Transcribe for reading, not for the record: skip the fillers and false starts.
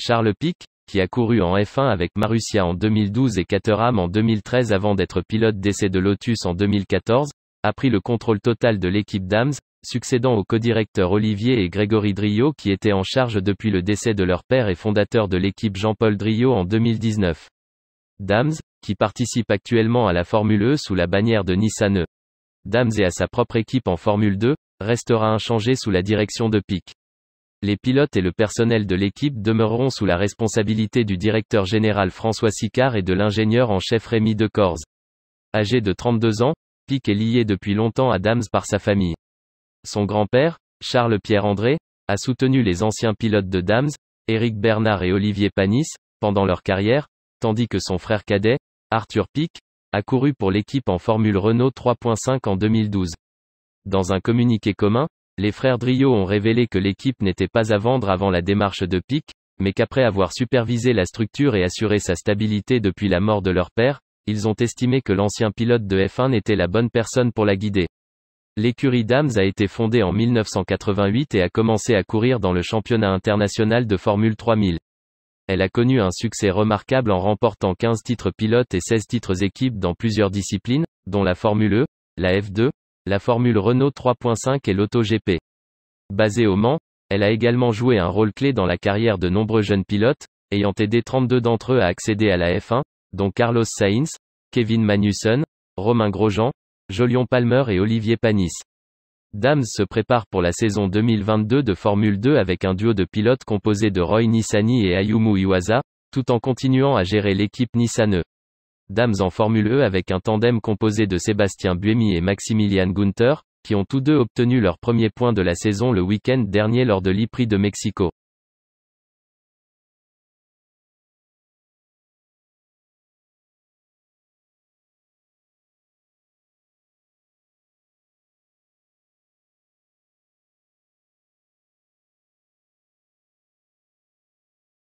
Charles Pic, qui a couru en F1 avec Marussia en 2012 et Caterham en 2013 avant d'être pilote d'essai de Lotus en 2014, a pris le contrôle total de l'équipe Dams, succédant aux codirecteurs Olivier et Grégory Driot qui étaient en charge depuis le décès de leur père et fondateur de l'équipe Jean-Paul Driot en 2019. Dams, qui participe actuellement à la Formule E sous la bannière de Nissan E. Dams et à sa propre équipe en Formule 2, restera inchangé sous la direction de Pic. Les pilotes et le personnel de l'équipe demeureront sous la responsabilité du directeur général François Sicard et de l'ingénieur en chef Rémi Decorze. Âgé de 32 ans, Pic est lié depuis longtemps à Dams par sa famille. Son grand-père, Charles-Pierre André, a soutenu les anciens pilotes de Dams, Éric Bernard et Olivier Panis, pendant leur carrière, tandis que son frère cadet, Arthur Pic, a couru pour l'équipe en Formule Renault 3.5 en 2012. Dans un communiqué commun, les frères Driot ont révélé que l'équipe n'était pas à vendre avant la démarche de Pic, mais qu'après avoir supervisé la structure et assuré sa stabilité depuis la mort de leur père, ils ont estimé que l'ancien pilote de F1 n'était la bonne personne pour la guider. L'écurie Dams a été fondée en 1988 et a commencé à courir dans le championnat international de Formule 3000. Elle a connu un succès remarquable en remportant 15 titres pilotes et 16 titres équipes dans plusieurs disciplines, dont la Formule E, la F2, la Formule Renault 3.5 et l'AutoGP. Basée au Mans, elle a également joué un rôle clé dans la carrière de nombreux jeunes pilotes, ayant aidé 32 d'entre eux à accéder à la F1, dont Carlos Sainz, Kevin Magnussen, Romain Grosjean, Jolyon Palmer et Olivier Panis. Dams se prépare pour la saison 2022 de Formule 2 avec un duo de pilotes composé de Roy Nissany et Ayumu Iwasa, tout en continuant à gérer l'équipe Nissan E. Dams en Formule E avec un tandem composé de Sébastien Buemi et Maximilian Günther, qui ont tous deux obtenu leur premier point de la saison le week-end dernier lors de l'E-Prix de Mexico.